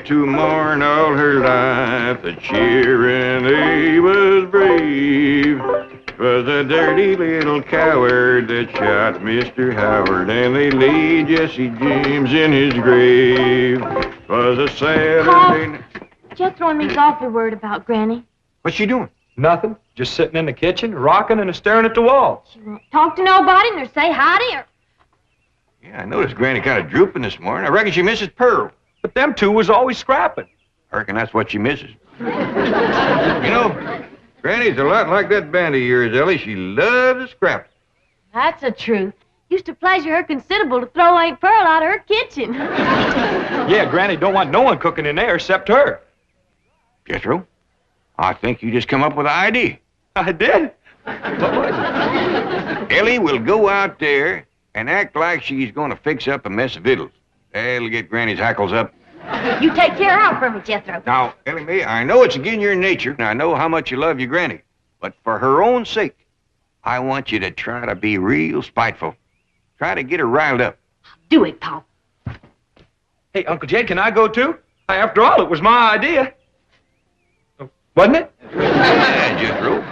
used to mourn all her life that cheering he was brave. 'Twas a dirty little coward that shot Mr. Howard, and they laid Jesse James in his grave. 'Twas a Saturday. Jethro and me's awfully worried about Granny. What's she doing? Nothing. Just sitting in the kitchen, rocking and staring at the wall. She won't talk to nobody nor say hi to her. Yeah, I noticed Granny kind of drooping this morning. I reckon she misses Pearl. But them two was always scrapping. I reckon that's what she misses. You know, Granny's a lot like that band of yours, Ellie. She loves to scrap. That's the truth. Used to pleasure her considerable to throw Aunt Pearl out of her kitchen. Yeah, Granny don't want no one cooking in there except her. Jethro, I think you just come up with an idea. I did? What was it? Ellie will go out there and act like she's going to fix up a mess of victuals. That'll get Granny's hackles up. You take care of her for me, Jethro. Now, Ellie Mae, I know it's against your nature, and I know how much you love your Granny. But for her own sake, I want you to try to be real spiteful. Try to get her riled up. Do it, Paul. Hey, Uncle Jed, can I go too? After all, it was my idea. Wasn't it? Yeah, Jethro.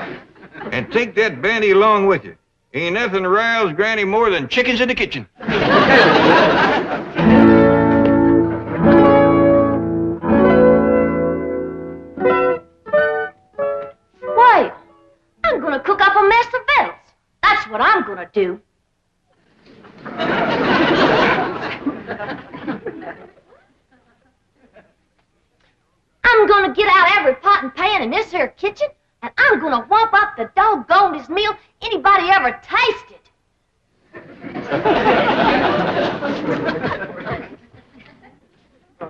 And take that bandy along with you. Ain't nothing riles Granny more than chickens in the kitchen. Wait, I'm gonna cook up a mess of victuals. That's what I'm gonna do. I'm gonna get out every pot and pan in this here kitchen, and I'm gonna whomp up the doggonedest meal anybody ever tasted.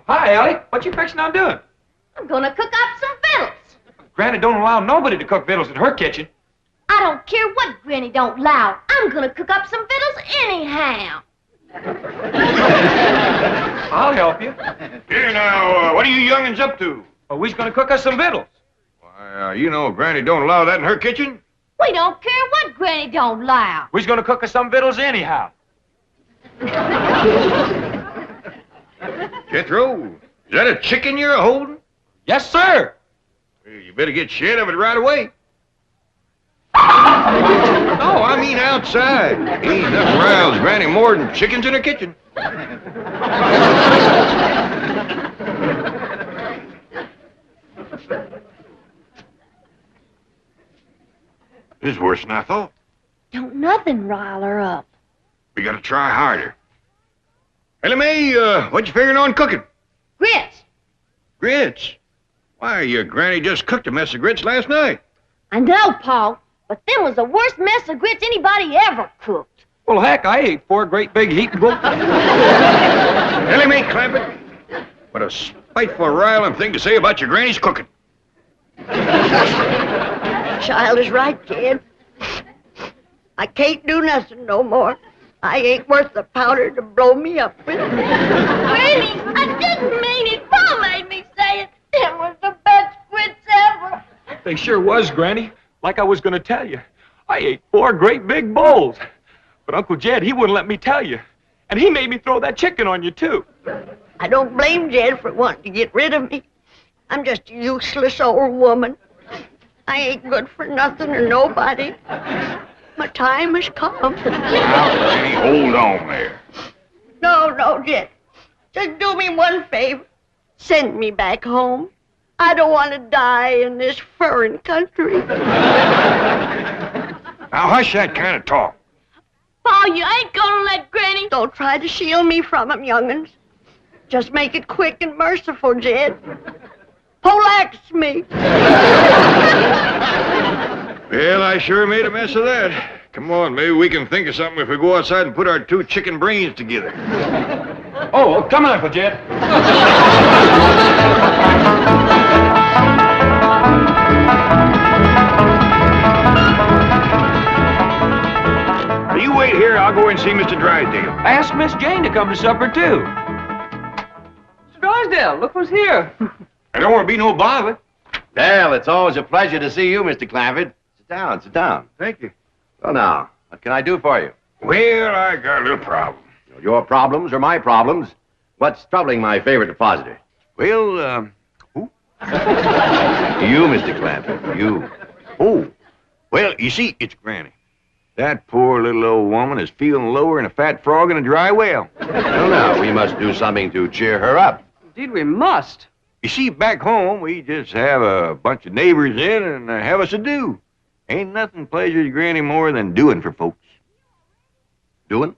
Hi, Allie. What you fixing on doing? I'm gonna cook up some victuals. Granny don't allow nobody to cook victuals in her kitchen. I don't care what Granny don't allow. I'm gonna cook up some victuals anyhow. I'll help you. Here now, what are you young'uns up to? Well, we's gonna cook us some victuals. Why, you know Granny don't allow that in her kitchen. We don't care what Granny don't allow. We's gonna cook us some victuals anyhow. Jethro, is that a chicken you're holding? Yes, sir. Well, you better get shed of it right away. No, I mean outside. Ain't nothing riles Granny more than chickens in her kitchen. This is worse than I thought. Don't nothing rile her up. We gotta try harder. Ellie Mae, what you figuring on cooking? Grits. Grits? Why, your Granny just cooked a mess of grits last night. I know, Paul, but them was the worst mess of grits anybody ever cooked. Well, heck, I ate 4 great big heaping. Ellie Mae Clampett, what a spiteful, riling thing to say about your Granny's cooking. Child is right, kid. I can't do nothing no more. I ain't worth the powder to blow me up with. Granny, I didn't mean it. Paul made me say it. Them was the best grits ever. They sure was, Granny. Like I was gonna tell you. I ate 4 great big bowls. But Uncle Jed, he wouldn't let me tell you. And he made me throw that chicken on you, too. I don't blame Jed for wanting to get rid of me. I'm just a useless old woman. I ain't good for nothing or nobody. My time has come. Now, Granny, hold on there. No, Jed. Just do me one favor. Send me back home. I don't want to die in this foreign country. Now, hush that kind of talk. Paul, you ain't gonna let Granny... Don't try to shield me from him, young'uns. Just make it quick and merciful, Jed. Poleaxe me. Well, I sure made a mess of that. Come on, maybe we can think of something if we go outside and put our 2 chicken brains together. Oh, come on, Uncle Jed. You wait here, I'll go and see Mr. Drysdale. I asked Miss Jane to come to supper, too. Mr. Drysdale, look who's here. I don't want to be no bother. Well, it's always a pleasure to see you, Mr. Clampett. Sit down. Thank you. Well, now, what can I do for you? Well, I got a little problem. Your problems are my problems. What's troubling my favorite depositor? Well, who? You, Mr. Clampett, you. Oh, well, you see, it's Granny. That poor little old woman is feeling lower than a fat frog in a dry well. Well, now, we must do something to cheer her up. Indeed, we must. You see, back home, we just have a bunch of neighbors in and have us a do. Ain't nothing pleasures Granny more than doing for folks. Doing?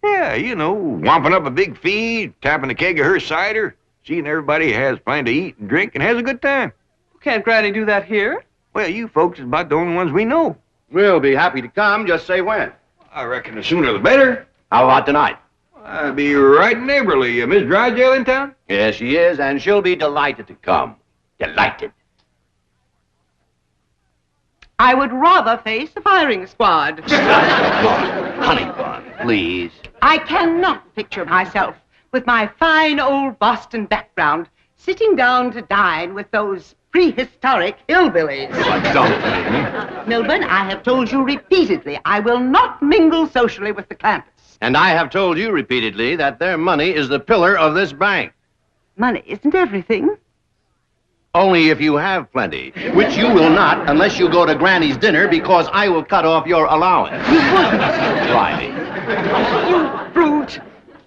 Yeah, you know, womping up a big feed, tapping a keg of her cider, seeing everybody has plenty to eat and drink and has a good time. Can't Granny do that here? Well, you folks is about the only ones we know. We'll be happy to come. Just say when. I reckon the sooner the better. How about tonight? I'll be right in Beverly. Miss Drysdale in town? Yes, she is, and she'll be delighted to come. Delighted. I would rather face the firing squad. Honey bun, please. I cannot picture myself with my fine old Boston background sitting down to dine with those prehistoric hillbillies. Don't. Milburn, I have told you repeatedly I will not mingle socially with the Clampetts. And I have told you repeatedly that their money is the pillar of this bank. Money isn't everything. Only if you have plenty, which you will not unless you go to Granny's dinner because I will cut off your allowance. Try me. You brute!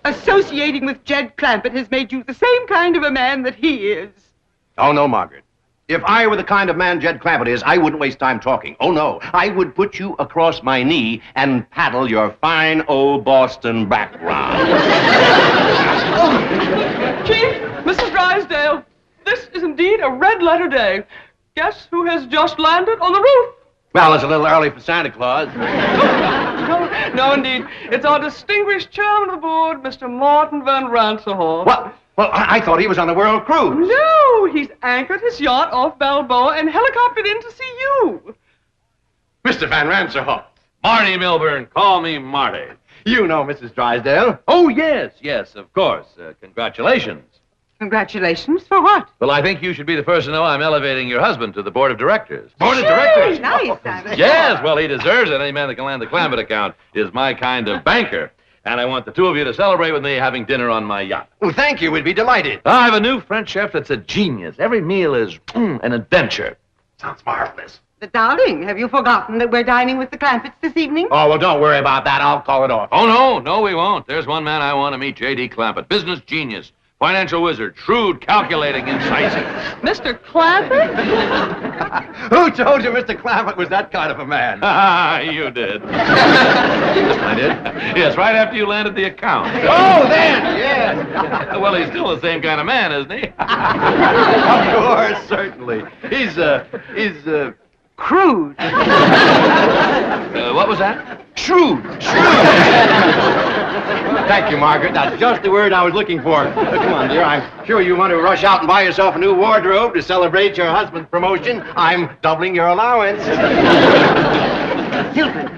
Associating with Jed Clampett has made you the same kind of a man that he is. Oh, no, Margaret. If I were the kind of man Jed Clampett is, I wouldn't waste time talking. Oh, no. I would put you across my knee and paddle your fine old Boston background. Chief, Mrs. Drysdale, this is indeed a red-letter day. Guess who has just landed on the roof? Well, it's a little early for Santa Claus. No, indeed. It's our distinguished chairman of the board, Mr. Martin Van Ranserhoff. What? Well, I thought he was on the world cruise. No, he's anchored his yacht off Balboa and helicoptered in to see you. Mr. Van Ranserhoff. Marty Milburn, call me Marty. You know Mrs. Drysdale. Oh, yes, of course. Congratulations. Congratulations for what? Well, I think you should be the first to know I'm elevating your husband to the board of directors. Board of directors? Nice, Simon. Yes, well, he deserves it. Any man that can land the Clampett account is my kind of banker. And I want the two of you to celebrate with me having dinner on my yacht. Well, thank you. We'd be delighted. I have a new French chef that's a genius. Every meal is an adventure. Sounds marvelous. But darling, have you forgotten that we're dining with the Clampetts this evening? Oh, well, don't worry about that. I'll call it off. Oh, no, we won't. There's one man I want to meet, J.D. Clampett. Business genius. Financial wizard. Shrewd, calculating, incisive. Mr. Clampett? Who told you Mr. Clampett was that kind of a man? You did. I did? Yes, right after you landed the account. Oh, then, yes. Well, he's still the same kind of man, isn't he? Of course, certainly. He's Crude. What was that? shrewd. Thank you, Margaret. That's just the word I was looking for. Come on, dear. I'm sure you want to rush out and buy yourself a new wardrobe to celebrate your husband's promotion. I'm doubling your allowance. Children,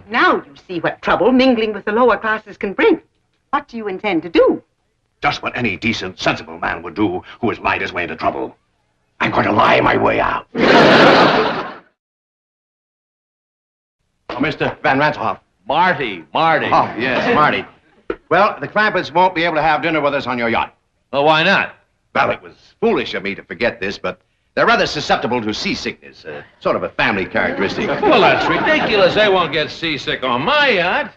now you see what trouble mingling with the lower classes can bring. What do you intend to do? Just what any decent, sensible man would do who has lied his way into trouble. I'm going to lie my way out. Oh, Mr. Van Ranselhoff. Marty. Oh, yes, Marty. Well, the Clampetts won't be able to have dinner with us on your yacht. Well, why not? Well, it was foolish of me to forget this, but they're rather susceptible to seasickness, sort of a family characteristic. Well, that's ridiculous. They won't get seasick on my yacht.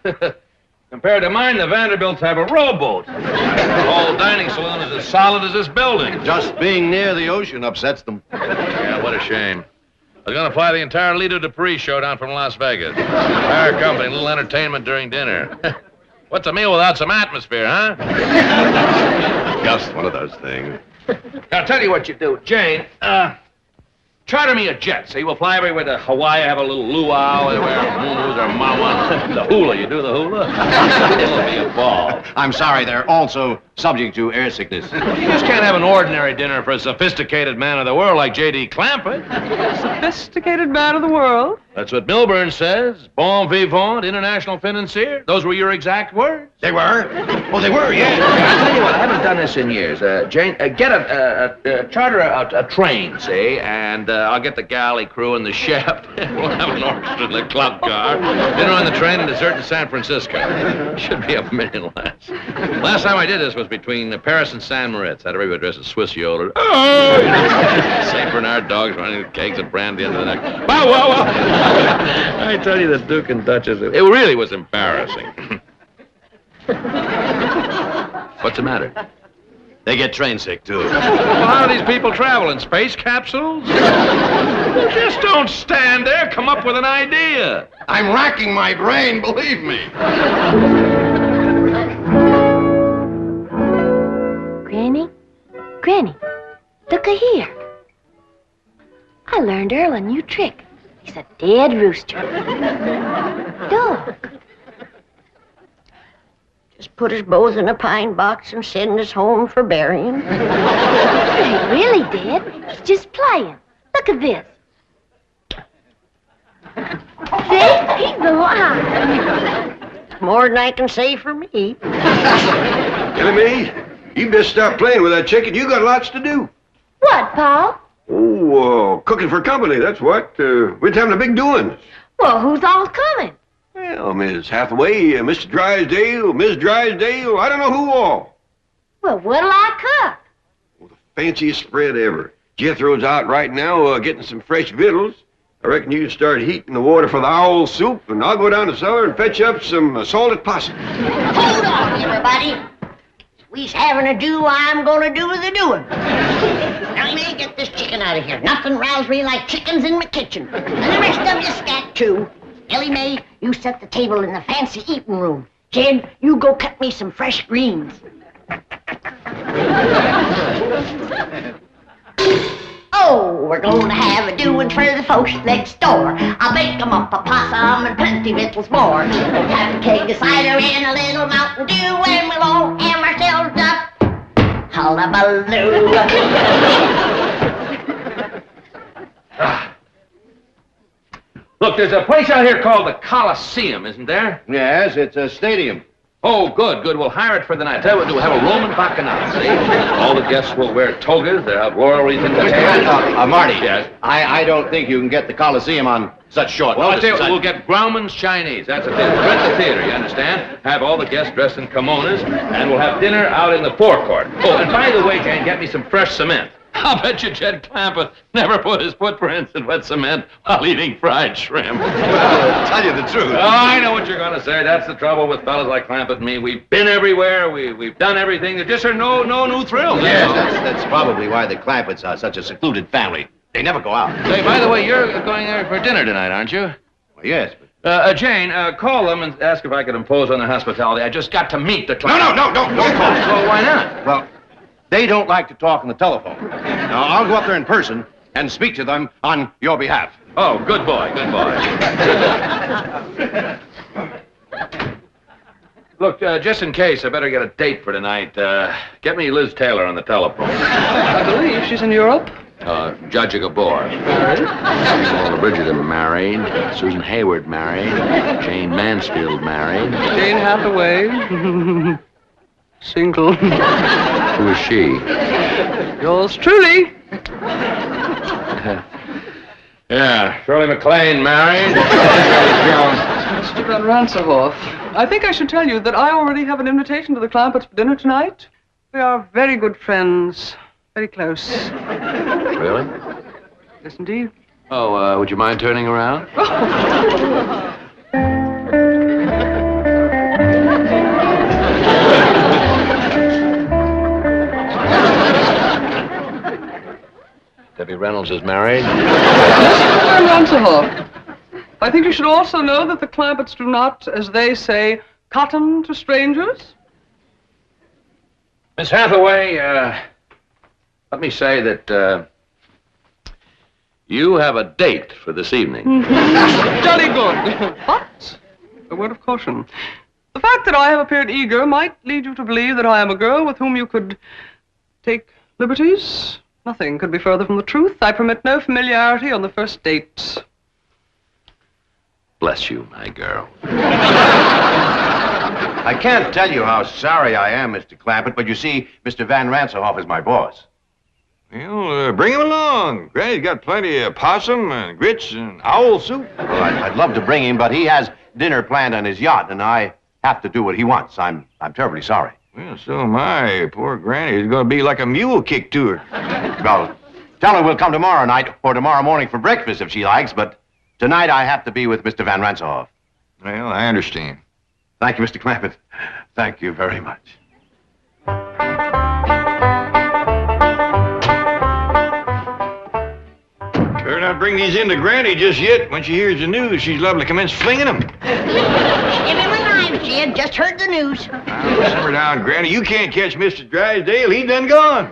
Compared to mine, the Vanderbilts have a rowboat. The whole dining saloon is as solid as this building. Just being near the ocean upsets them. Yeah, what a shame. I was going to fly the entire Lido Dupree show down from Las Vegas. Entire company, a little entertainment during dinner. What's a meal without some atmosphere, huh? Just one of those things. Now, I'll tell you what you do. Jane, charter me a jet. See, we'll fly everywhere to Hawaii, have a little luau, everywhere, moonus or mawa. The hula, you do the hula? It'll be a ball. I'm sorry, they're also subject to air sickness. You just can't have an ordinary dinner for a sophisticated man of the world like J.D. Clampett. Sophisticated man of the world? That's what Milburn says. Bon vivant, international financier. Those were your exact words. They were? Oh, they were, yeah. I'll tell you what, I haven't done this in years. Jane, get charter a train, see, and I'll get the galley crew and the chef. We'll have an orchestra in the club car, dinner on the train, and dessert in San Francisco. Should be $1 million less. Last time I did this was between Paris and San Moritz. Had everybody dressed as Swiss yodelers. St. Bernard dogs running with kegs of brandy under the neck. Wow, wow, wow. I tell you, the Duke and Duchess, it really was embarrassing. What's the matter? They get train sick, too. Well, how do these people travel? In space capsules? Well, just don't stand there. Come up with an idea. I'm racking my brain, believe me. Granny, look-a here. I learned Earl a new trick. He's a dead rooster. Dog. Just put us both in a pine box and send us home for burying. He ain't really dead. He's just playing. Look at this. See? He's alive. More than I can say for me. Ellie, you just stop playing with that chicken. You got lots to do. What, Pa? Oh, cooking for company, that's what. We're having a big doing. Well, who's all coming? Well, Miss Hathaway, Mr. Drysdale, Miss Drysdale, I don't know who all. Well, what'll I cook? Well, the fanciest spread ever. Jethro's out right now getting some fresh victuals. I reckon you can start heating the water for the owl soup, and I'll go down the cellar and fetch up some salted possum. Hold on, everybody. We's having a do, I'm gonna do the doing. Now, you may get this chicken out of here. Nothing roused me like chickens in my kitchen. And the rest of you scat, too. Ellie Mae, you set the table in the fancy eating room. Jed, you go cut me some fresh greens. Oh, we're gonna have a doing for the folks next door. I'll bake 'em up a possum and plenty victuals more. We'll have a keg of cider and a little Mountain Dew, and we'll all have ourselves up hullabaloo. Look, there's a place out here called the Coliseum, isn't there? Yes, it's a stadium. Oh, good, good. We'll hire it for the night. Tell you what, we'll have a Roman bacchanal, see? All the guests will wear togas. They'll have laurel wreaths in their hair. Marty. Yes? I don't think you can get the Coliseum on such short Well, I'll notice. tell you what, we'll get Grauman's Chinese. That's a theater. Rent the theater, you understand? Have all the guests dressed in kimonos, and we'll have dinner out in the forecourt. Oh, and by the way, Jane, get me some fresh cement. I'll bet you Jed Clampett never put his footprints in wet cement while eating fried shrimp. Well, tell you the truth. Oh, I know what you're going to say. That's the trouble with fellas like Clampett and me. We've been everywhere. We've done everything. There just are no new thrills. Yes, that's probably why the Clampetts are such a secluded family. They never go out. Hey, by the way, you're going there for dinner tonight, aren't you? Well, yes, but... Jane, call them and ask if I could impose on their hospitality. I just got to meet the Clampetts. No, don't call. Well, why not? Well, they don't like to talk on the telephone. Now, I'll go up there in person and speak to them on your behalf. Oh, good boy, good boy. Look, just in case, I better get a date for tonight. Get me Liz Taylor on the telephone. I believe she's in Europe. Judge of Gabor. Married? Walter Bridgerton married. Susan Hayward married. Jane Mansfield married. Jane Hathaway. Single. Who is she? Yours truly. Yeah, Shirley MacLaine married. Mr. Van Ranserhoff, I think I should tell you that I already have an invitation to the Clampetts for dinner tonight. We are very good friends. Very close. Really? Yes, indeed. Oh, would you mind turning around? Debbie Reynolds is married. Mr. Van Ranserhoff, I think you should also know that the Clampetts do not, as they say, cotton to strangers. Miss Hathaway, let me say that, you have a date for this evening. Jolly good. But, a word of caution. The fact that I have appeared eager might lead you to believe that I am a girl with whom you could take liberties. Nothing could be further from the truth. I permit no familiarity on the first date. Bless you, my girl. I can't tell you how sorry I am, Mr. Clampett, but you see, Mr. Van Ranselhoff is my boss. Well, bring him along. Granny's got plenty of possum and grits and owl soup. Well, I'd love to bring him, but he has dinner planned on his yacht, and I have to do what he wants. I'm terribly sorry. Well, so am I. Poor Granny is going to be like a mule kick to her. Well, tell her we'll come tomorrow night or tomorrow morning for breakfast if she likes, but tonight I have to be with Mr. Van Ranselhoff. Well, I understand. Thank you, Mr. Clampett. Thank you very much. Better not bring these in to Granny just yet. When she hears the news, she's liable to commence flinging them. Give him a knife, Jed. Just heard the news. Simmer down, Granny. You can't catch Mr. Drysdale. He's done gone.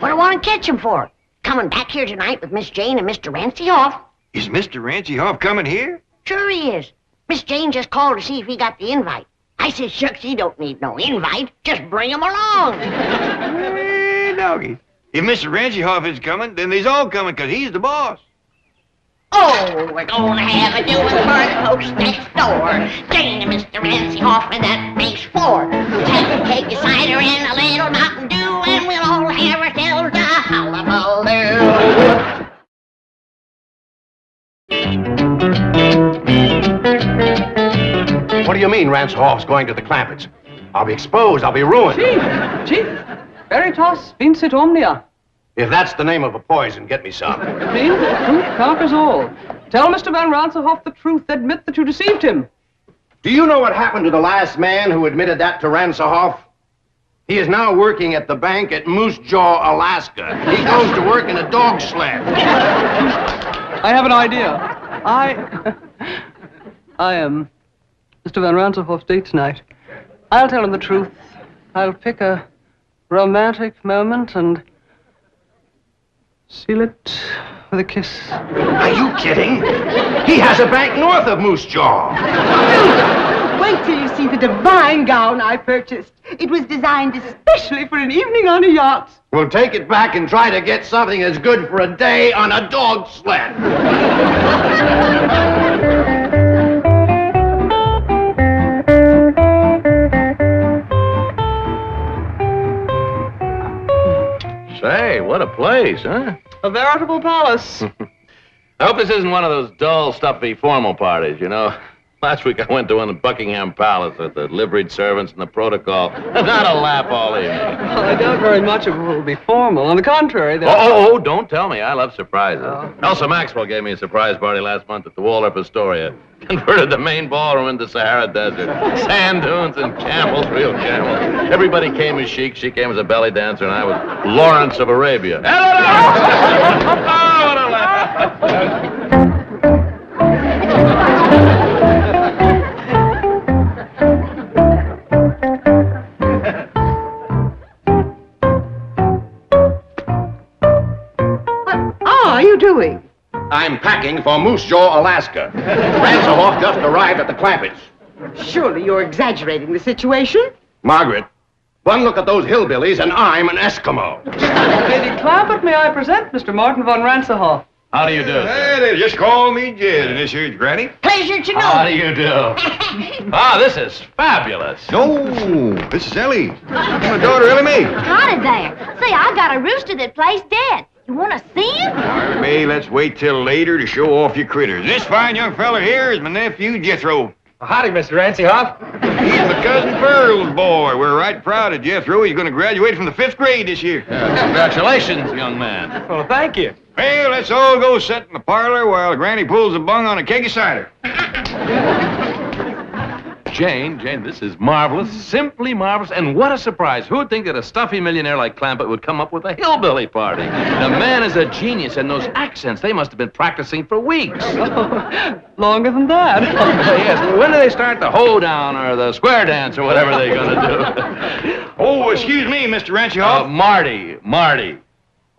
What do I want to catch him for? Coming back here tonight with Miss Jane and Mr. Ranselhoff. Is Mr. Ranselhoff coming here? Sure he is. Miss Jane just called to see if he got the invite. I said, shucks, he don't need no invite. Just bring him along. Hey, doggy. If Mr. Ranselhoff is coming, then they's all coming, because he's the boss. Oh, we're gonna have a doing for the folks next door. Jane and Mr. Ranselhoff, and that makes 4. Take a cider and a little Mountain Dew, and we'll all have ourselves a hullabaloo. What do you mean Ranselhoff's going to the Clampetts? I'll be exposed. I'll be ruined. Chief, veritas vincit omnia. If that's the name of a poison, get me some. Means the truth conquers all. Tell Mr. Van Ranselhoff the truth. Admit that you deceived him. Do you know what happened to the last man who admitted that to Ranselhoff? He is now working at the bank at Moose Jaw, Alaska. He goes to work in a dog sled. I have an idea. I am Mr. Van Ranselhoff's date tonight. I'll tell him the truth. I'll pick a romantic moment and seal it with a kiss. Are you kidding? He has a bank north of Moose Jaw. Wait till you see the divine gown I purchased. It was designed especially for an evening on a yacht. We'll take it back and try to get something as good for a day on a dog sled. Say, what a place, huh? A veritable palace. I hope this isn't one of those dull, stuffy, formal parties, you know. Last week I went to one at Buckingham Palace with the liveried servants and the protocol. Not a laugh all evening. Well, I doubt very much it will be formal. On the contrary, Oh, don't tell me. I love surprises. Elsa Maxwell gave me a surprise party last month at the Waldorf Astoria. Converted the main ballroom into Sahara Desert. Sand dunes and camels, real camels. Everybody came as chic. She came as a belly dancer, and I was Lawrence of Arabia. Oh, what a laugh. What are you doing? I'm packing for Moose Jaw, Alaska. Ranselhoff just arrived at the Clampetts. Surely you're exaggerating the situation. Margaret, one look at those hillbillies and I'm an Eskimo. Lady Clampett, may I present Mr. Martin von Ranselhoff? How do you do, sir? Hey, just call me Jed, and this here's Granny. Pleasure to know. How do you do? This is fabulous. No, this is Ellie. My daughter, Ellie Mae. Howdy there. Say, I got a rooster that plays dead. You want to see him? Now, May, let's wait till later to show off your critters. This fine young fella here is my nephew, Jethro. Howdy, Mr. Ranselhoff. He's my cousin Pearl's boy. We're right proud of Jethro. He's going to graduate from the 5th grade this year. Congratulations, young man. Well, thank you. Well, let's all go sit in the parlor while Granny pulls a bung on a keg of cider. Jane, this is marvelous, simply marvelous, and what a surprise. Who would think that a stuffy millionaire like Clampett would come up with a hillbilly party? The man is a genius, and those accents, they must have been practicing for weeks. Longer than that. Yes, when do they start the hoedown or the square dance or whatever they're going to do? Oh, excuse me, Mr. Ranselhoff. Marty.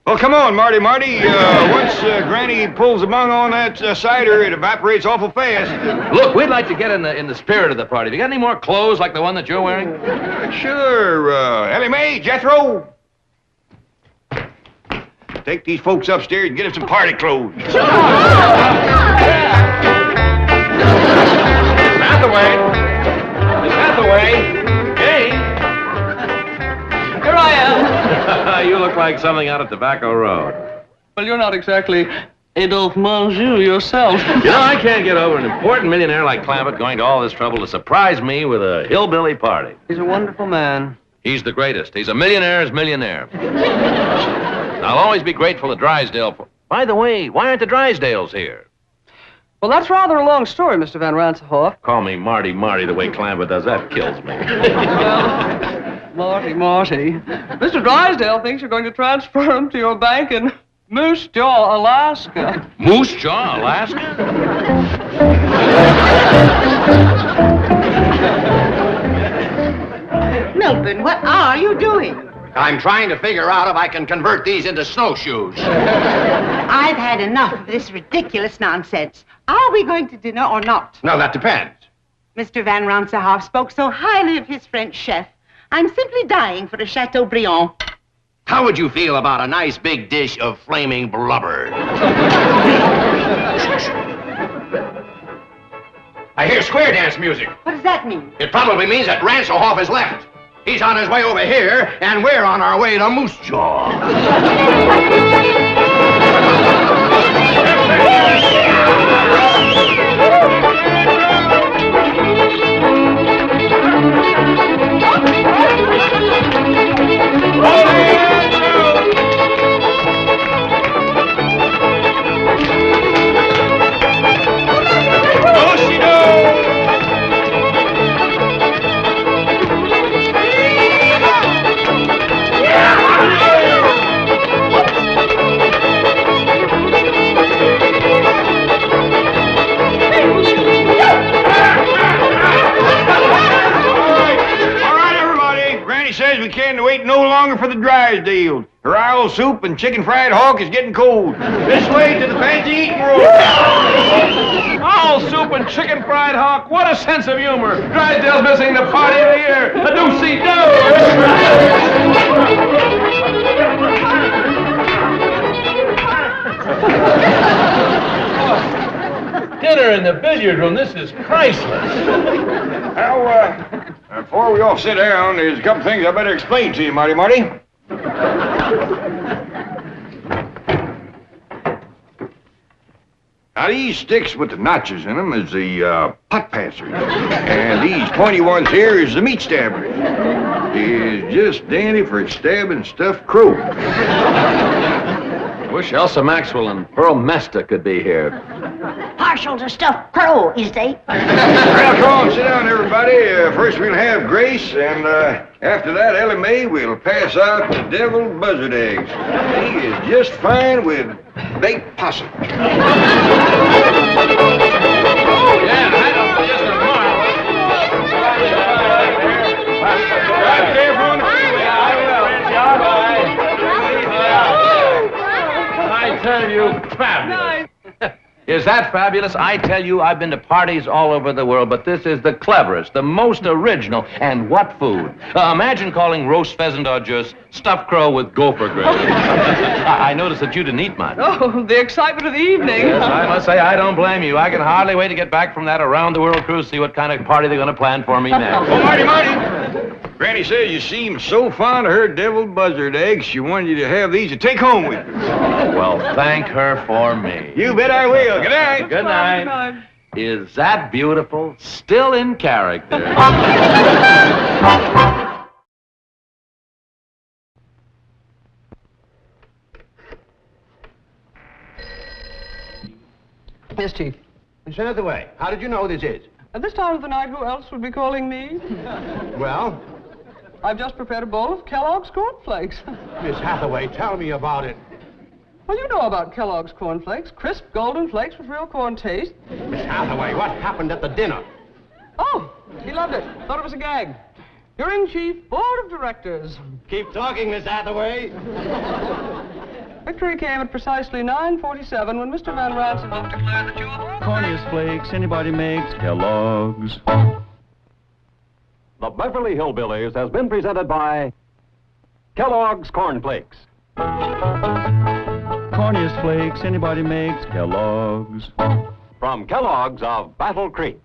Well, come on, Marty. Once Granny pulls the bung on that cider, it evaporates awful fast. Look, we'd like to get in the spirit of the party. Have you got any more clothes like the one that you're wearing? Sure. Ellie Mae, Jethro. Take these folks upstairs and get them some party clothes. Sure. Hathaway! Miss Hathaway! Jane! Here I am. You look like something out of Tobacco Road. Well, you're not exactly Adolphe Menjou yourself. You know, I can't get over an important millionaire like Clampett going to all this trouble to surprise me with a hillbilly party. He's a wonderful man. He's the greatest. He's a millionaire's millionaire. I'll always be grateful to Drysdale for... By the way, why aren't the Drysdales here? Well, that's rather a long story, Mr. Van Ranshoff. Call me Marty the way Clampett does. That kills me. Well, Marty. Mr. Drysdale thinks you're going to transfer him to your bank in Moose Jaw, Alaska. Moose Jaw, Alaska? Milburn, what are you doing? I'm trying to figure out if I can convert these into snowshoes. I've had enough of this ridiculous nonsense. Are we going to dinner or not? No, that depends. Mr. Van Ranshoff spoke so highly of his French chef. I'm simply dying for a Chateaubriand. How would you feel about a nice big dish of flaming blubber? I hear square dance music. What does that mean? It probably means that Ranshoff has left. He's on his way over here, and we're on our way to Moose Jaw. Says we can't wait no longer for the Drysdale. Her owl soup and chicken fried hawk is getting cold. This way to the fancy eating room. Owl soup and chicken fried hawk. What a sense of humor. Drysdale's missing the party of the year. A do-see-do. Dinner in the billiard room. This is priceless. Now, before we all sit down, there's a couple things I better explain to you, Marty. Now, these sticks with the notches in them is the pot passers. And these pointy ones here is the meat stabbers. Is just dandy for stabbing stuffed crow. I wish Elsa Maxwell and Pearl Mesta could be here. Partial to stuffed crow, is they? Well, come on, sit down, everybody. First we'll have Grace, and after that, Ellie Mae will pass out the deviled buzzard eggs. He is just fine with baked possum. I tell you, fabulous. Is that fabulous? I tell you, I've been to parties all over the world, but this is the cleverest, the most original, and what food? Imagine calling roast pheasant au jus stuffed crow with gopher gravy. I noticed that you didn't eat much. Oh, the excitement of the evening. Yes, I must say, I don't blame you. I can hardly wait to get back from that around-the-world cruise to see what kind of party they're going to plan for me next. Oh, Marty! Granny says you seem so fond of her deviled buzzard eggs, she wanted you to have these to take home with you. Well, thank her for me. You bet I will. Good night. Good night. Is that beautiful? Still in character. Yes, Chief. Miss Hathaway, how did you know this is? At this time of the night, who else would be calling me? Well? I've just prepared a bowl of Kellogg's cornflakes. Miss Hathaway, tell me about it. Well, you know about Kellogg's cornflakes. Crisp, golden flakes with real corn taste. Miss Hathaway, what happened at the dinner? Oh, he loved it. Thought it was a gag. You're in, Chief. Board of Directors. Keep talking, Miss Hathaway. Victory came at precisely 9:47 when Mr. Van Ranshoff declared that you were... Corniest flakes anybody makes, Kellogg's. The Beverly Hillbillies has been presented by Kellogg's Corn Flakes. Corniest flakes anybody makes, Kellogg's. from Kellogg's of Battle Creek.